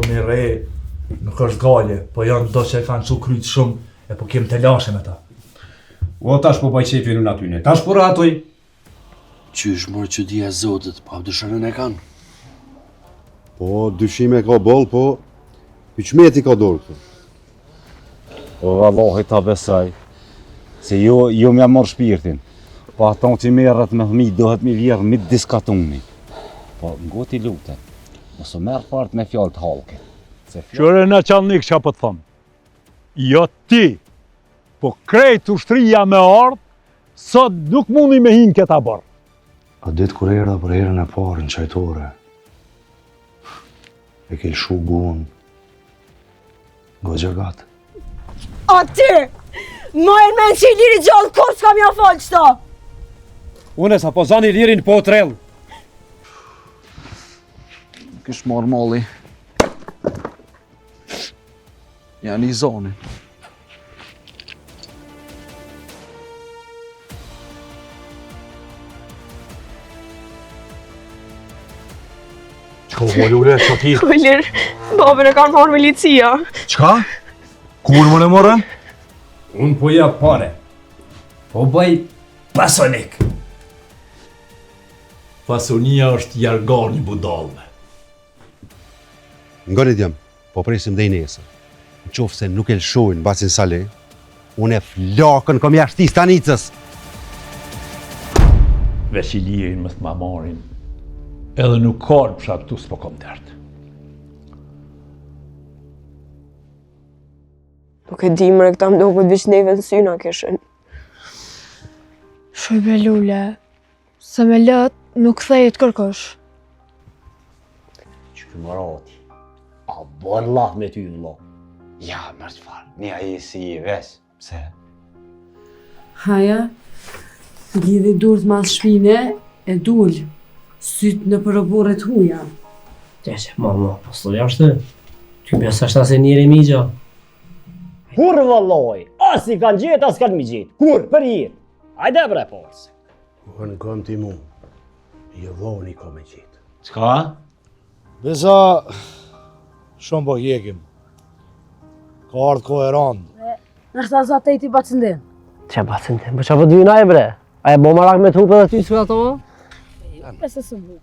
një re, nuk është gale, po janë do që e kanë që kryt shumë, e po kem të lashe me ta. O, tash po baj qefin unë atyne, tash po ratoj. Qysh mërë që dhja zotit, pa dëshërën e kanë? Po, dyshime ka boll, po, pyqmeti ka dorë këtu. O, Allahi ta besaj, se jo m'ja marrë shpirtin, po ato që merret me fëmijë dohet mi vjerë mi diskatuni. Po, ngoti lutem, mos u merr fort me fjalë të hallke. Qëre në qalnik që po të thëmë, jo ti, po krejt ushtria me ardhë, sot nuk mundi me hinë këta bërë. A ditë kur era për herën e parë në qajtore, e ke lëshu guën, gogja gatë. A ti, majnë me në që i liri gjallë, kur s'ka mja falë qëta? Une sa po zani lirin po trellë. Kish marrë malli. Janë i zoni. Qo, Lule, që ti? Ulir, babën e kanë marrë milicia. Qka? Kur më në morën? Unë po ja pare. Po bëj pasonik. Fasonia është jargar një budalme. Ngoni djem, po presim dhe i nesër. Në qofë se nuk e lëshojnë basin sale, unë e flakën kom jashti stanicës. Veç i lirin më thma marin, edhe nuk karë pësha këtu s'po kom dertë. Nuk e di mre këta mdo këtë vishë neve në syna këshën. Shojbe Lule, se me lët nuk thejet kërkosh. Që këmërati, a bën lah me ty në lo. Ja, mërë të farë, një aji si i vesh, pse? Haja, gjithi durët mas shpine e dull, sytë në përëboret huja. Qeshe, mama, po s'to jashtë, ty besa shta se njëri migja. Kur vëlloj, as i kanë gjetë, as kanë mi gjetë. Kur, për jetë. Hajde bre porës. Unë kom ti mu, jo dhoni kom e gjetë. Qka? Besa, shumë po jekim. Ka ardhë ko e randë. Nështë aza të i ti bacindin. Qa bacindin, për qa për dyna e bre? A e bo marak me t'hupe dhe ty s'ka ato? Pese së bu.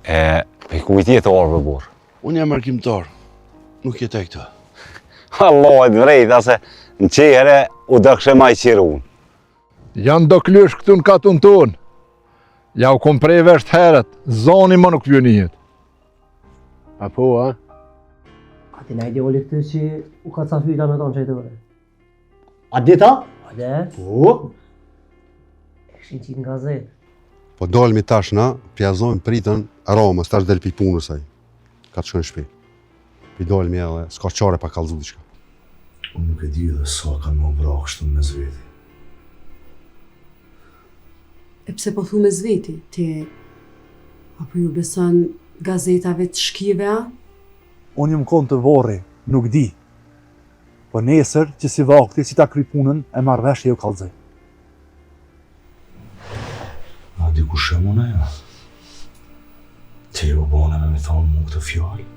Pe kujt jetë orë burë? Unë jam arkimtar, nuk jetë e këta. Allah e të vrejta se në qere u dëkshe maj qiru unë. Janë do klysh këtu në katun tonë. Ja u kom prej vesht heret, zoni më nuk vjonihet. A po, a? A ti najdi oli këtë që u ka ca fyta me tonë që i të vërë? A dita? A de? Po? E këshin qitë në gazetë. Po dolmi tash na, pjazojmë pritën aramës, tash del pi punësaj. Ka të shkën shpi. Pi dolmi edhe, s'ka qare pa kalzu diqka. Unë nuk e di dhe sa kanë më bra kështu me zveti. E pse po thu me zveti, ti apo ju beson gazetave të shkive, a? Unë jëm konë të vorri, nuk di. Po nesër që si vakti, si ta kry punën, e marrë vesh e jo kalzej. A di ku shemë unë e ja? Ti jo bone me thonë mu këtë fjallë.